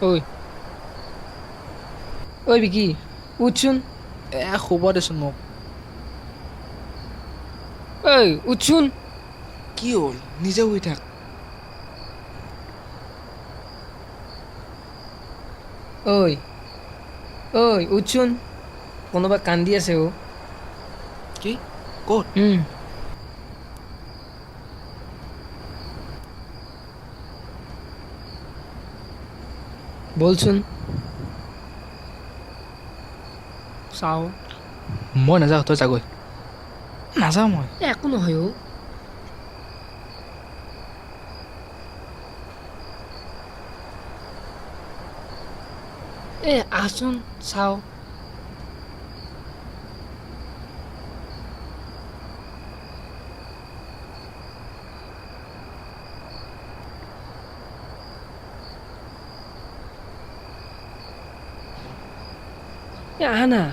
ঐ ঐ বিকি উঠচোন শুব দেচোন মোক ঐ উঠচোন কি হ'ল নিজে শুই থাক ঐ উঠচোন কোনোবা কান্দি আছে অ' কি ক'ত বলচোন চাওঁ মই নাযাওঁ তই যাগৈ নাযাওঁ মই একো নহয় অ' আহচোন চাওঁ আহা না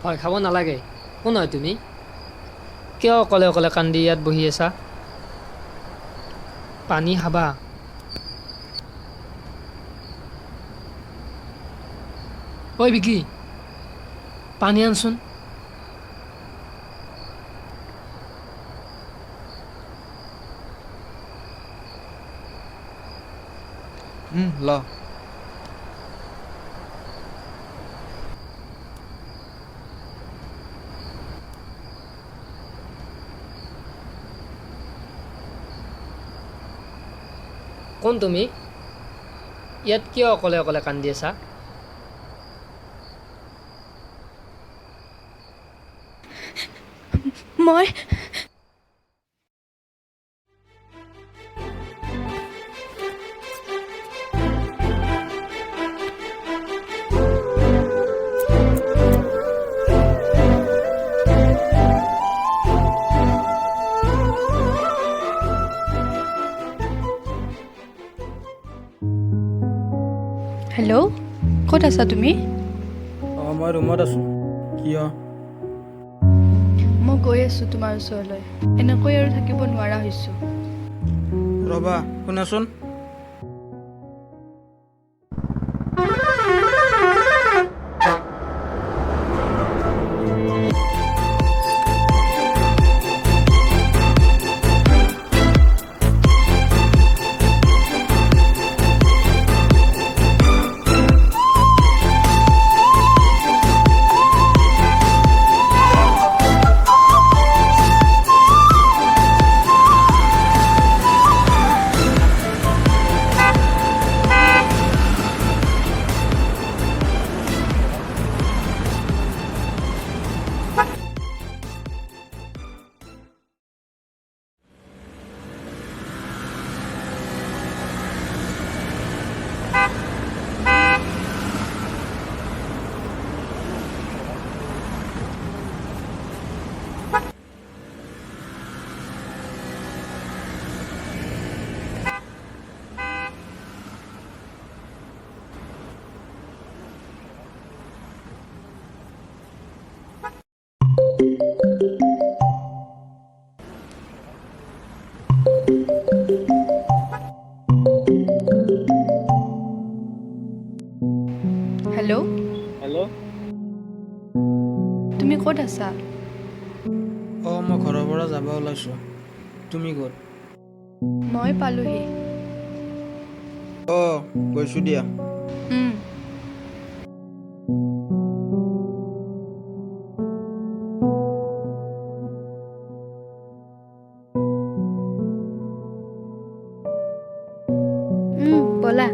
ভয় খাব নালাগে কোন হয় তুমি কিয় অকলে অকলে কান্দি ইয়াত বহি আছা পানী খাবা ঐ বিকি পানী আনচোন ল কোন তুমি ইয়াত কিয় অকলে অকলে কান্দি আছা মই হেল্ল' ক'ত আছা তুমি মই ৰুমত আছোঁ কিয় মই গৈ আছোঁ তোমাৰ ওচৰলৈ এনেকৈ আৰু থাকিব নোৱাৰা হৈছোঁ ৰ'বা শুনাচোন হেল্ল' হেল্ল' তুমি ক'ত আছা মই ঘৰৰ পৰা যাব ওলাইছোঁ তুমি ক'ত মই পালোহি গৈছোঁ দিয়া উম, ব'লা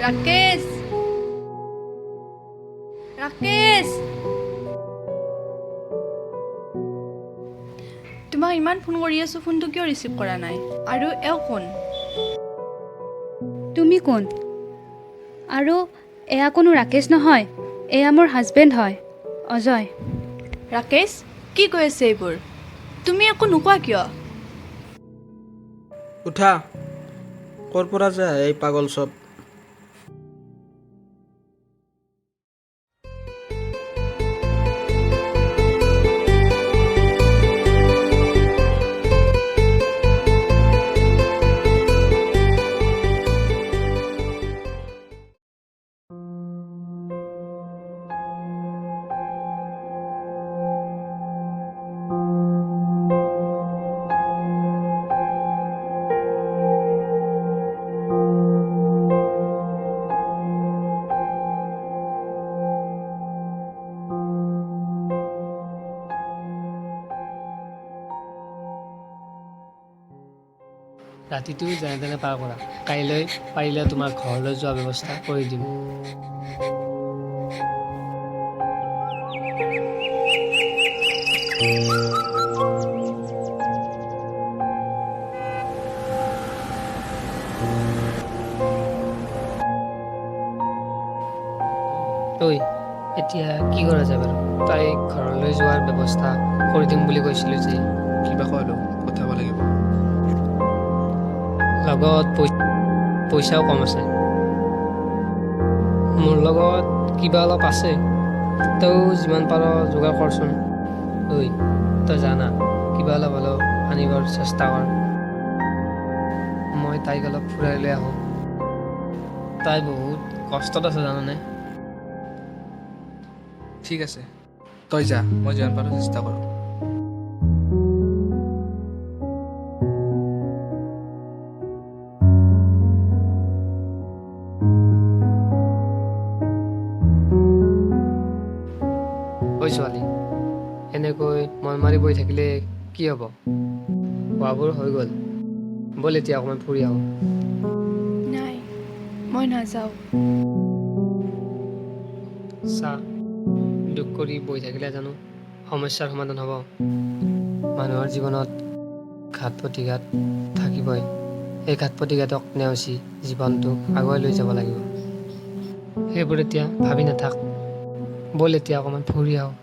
ৰাকেশ ৰাকেশ তোমাক ইমান ফোন কৰি আছো ফোনটো কিয় ৰিচিভ কৰা নাই আৰু এও কোন তুমি কোন আৰু এয়া কোনো ৰাকেশ নহয় এয়া মোৰ হাজবেণ্ড হয় অজয় ৰাকেশ কি কৈ আছে এইবোৰ তুমি একো নোকোৱা কিয় উঠা ক'ৰ পৰা যায় এই পাগল চব ৰাতিটো যেনে তেনে পাৰ কৰা কাইলৈ পাৰিলে তোমাৰ ঘৰলৈ যোৱা ব্যৱস্থা কৰি দিম ঐ এতিয়া কি কৰা যায় বাৰু তাইক ঘৰলৈ যোৱাৰ ব্যৱস্থা কৰি দিম বুলি কৈছিলোঁ যে কিবা কলো পঠাব লাগিব লগত পইচাও কম আছে মোৰ লগত কিবা অলপ আছে তই যিমান পাৰ যোগাৰ কৰচোন ঐ তই জানা কিবা অলপ হ'লেও আনিবৰ চেষ্টা কৰ মই তাইক অলপ ফুৰাই লৈ আহোঁ তাই বহুত কষ্টত আছে জানানে ঠিক আছে তই যা মই যিমান পাৰোঁ চেষ্টা কৰোঁ ঐ ছোৱালী এনেকৈ মন মাৰি বহি থাকিলে কি হ'ব খোৱাবোৰ হৈ গ'ল ব'ল এতিয়া অকণমান ফুৰি আহোঁ নাই মই নাযাওঁ চা দুখ কৰি বহি থাকিলে জানো সমস্যাৰ সমাধান হ'ব মানুহৰ জীৱনত ঘাত প্ৰতিঘাত থাকিবই এই ঘাত প্ৰতিঘাতক নেওচি জীৱনটো আগুৱাই লৈ যাব লাগিব সেইবোৰ এতিয়া ভাবি নাথাক ব'ল এতিয়া অকণমান ফুৰি আহোঁ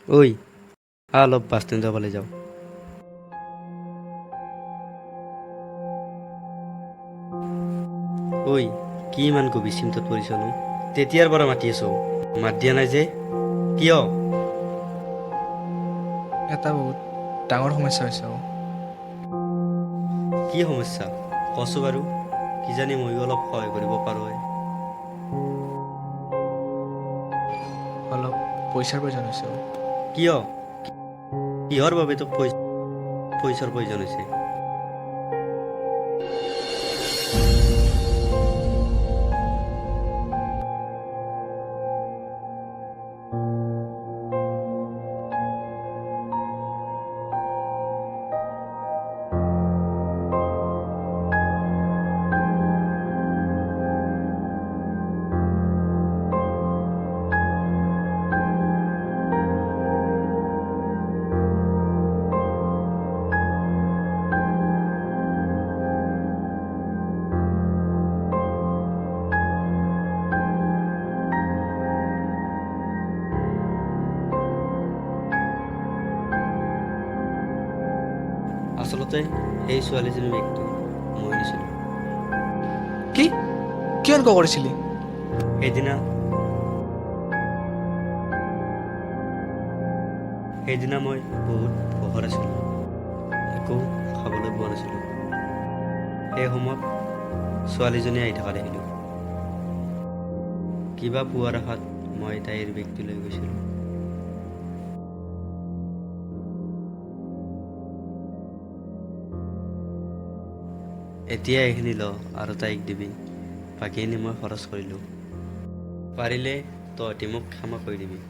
ঐ অলপ বাছ ষ্টেণ্ড যাবলৈ যাওঁ ঐ কি ইমান গভীৰ চিন্তাত পৰিছনো তেতিয়াৰ পৰা মাতি আছো মাত দিয়া নাই যে কিয় এটা বহুত ডাঙৰ সমস্যা হৈছে কি সমস্যা কছো বাৰু কিজানি ময়ো অলপ সহায় কৰিব পাৰোঁ অলপ পইচাৰ প্ৰয়োজন হৈছে কিয় কিহৰ বাবে তোক পইচাৰ প্ৰয়োজন হৈছে আচলতে সেই ছোৱালীজনীৰ বেগটো মই নিছিলোঁ কি কিয় এনেকুৱা কৰিছিলি সেইদিনা মই বহুত ভোকত আছিলোঁ একো খাবলৈ পোৱা নাছিলোঁ সেই সময়ত ছোৱালীজনী আহি থকা দেখিলোঁ। কিবা পোৱাৰ আশাত মই তাইৰ বেগটো লৈ গৈছিলোঁ। এতিয়া এইখিনি ল আৰু তাইক দিবি, বাকীখিনি মই খৰচ কৰিলোঁ। পাৰিলে তহঁতি মোক ক্ষমা কৰি দিবি।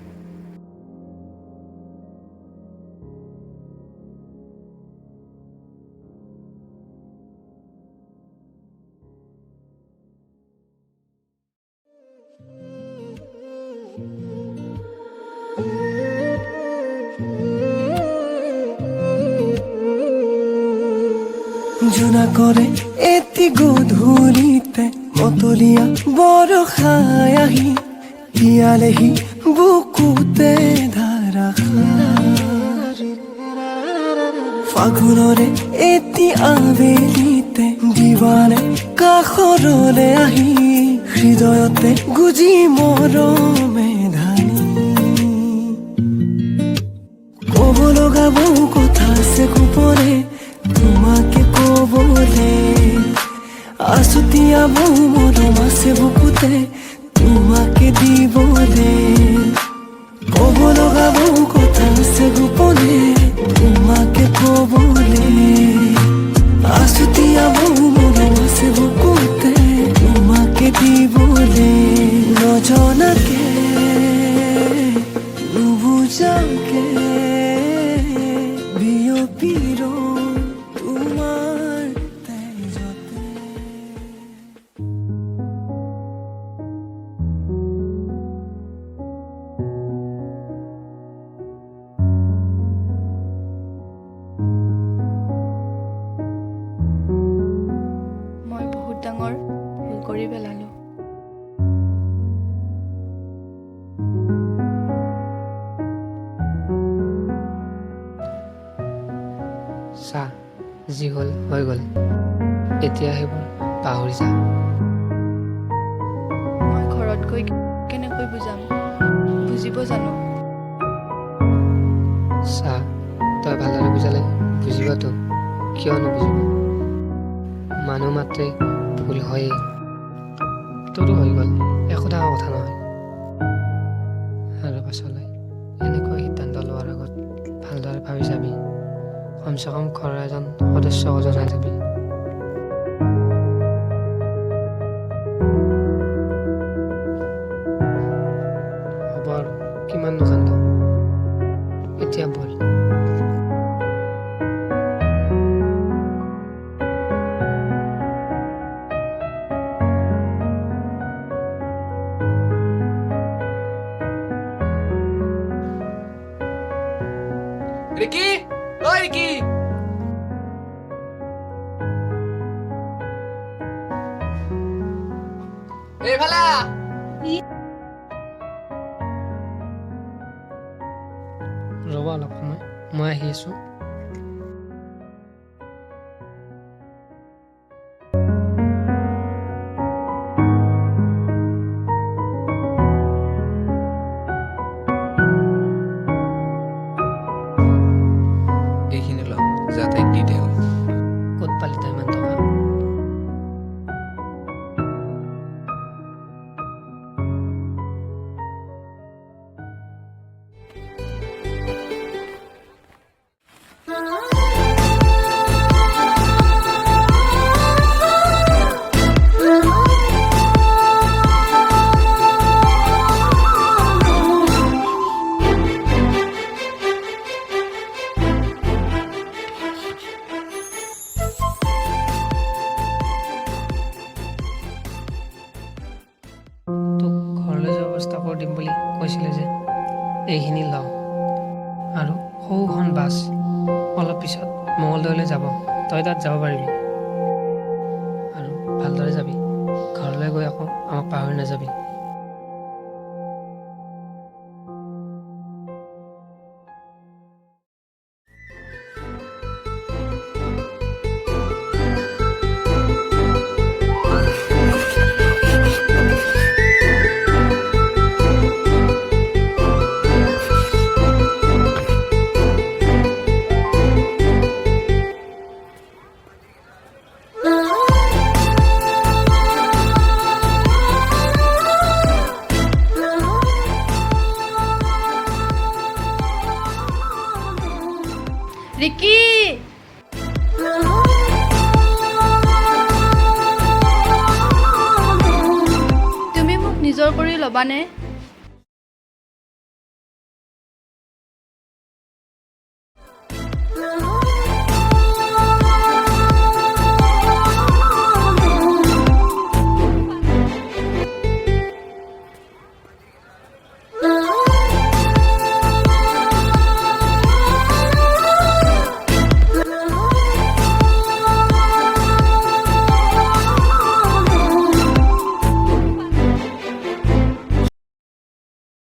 জোনা কৰে এটি গধূলিতে মতলীয়া বৰষাই আহি পিয়ালেহি বুকুতে ধাৰাসাৰ। ফাগুনৰে এটি আবেলিতে দিৱানে কাষৰলে আহি হৃদয়তে গুজি মৰমে ধানি। ক'ব লগা বহু কথা আছে গোপনে তোমাকে কবলে, আছুতীয়া বহু মৰম আছে বুকুতে তোমাকে দিবলে। ক'ব লগা বহু কথা আছে গোপনে তোমাকে কবলে, আছুতীয়া বহু মৰম আছে বুকুতে তোমাকে দিবলে। নজনাকে নুবুজাকে বিয়পিৰ চা, যি হ'ল হৈ গ'ল, এতিয়া সেইবোৰ পাহৰি যা। মই ঘৰত গৈ কেনেকৈ বুজাম? বুজিব জানো? চা, তই ভালদৰে বুজালে বুজিবতো, কিয় নুবুজিব? মানুহ মাত্ৰে ভুল হয়েই, তোৰো হৈ গ'ল, একো ডাঙৰ কথা নহয়। আৰু পাছলৈ এনেকৈ সিদ্ধান্ত লোৱাৰ আগত ভালদৰে ভাবি চাবি, কমচে কম ঘৰৰ এজন সদস্যকো জনাই যাবি। হ'ব আৰু কিমান কান্দ, এতিয়া বল। ৰিকি, ঐ ৰিকি! এইফালে আহ। ৰ'ব অলপ সময়, মই আহি আছোঁ। এইখিনি ল, যা তাইক দি দে। ক'ত পালি তই ইমান টকা? তোক ঘৰলৈ যোৱাৰ ব্যৱস্থা কৰি দিম বুলি কৈছিলে যে, এইখিনি ল। আৰু সৌখন বাছ অলপ পিছত মঙলদৈলৈ যাব, তই তাত যাব পাৰিবি। আৰু ভালদৰে যাবি, ঘৰলৈ গৈ আকৌ আমাক পাহৰি নাযাবি। ৰিকি তুমি মোক নিজৰ কৰি ল'বানে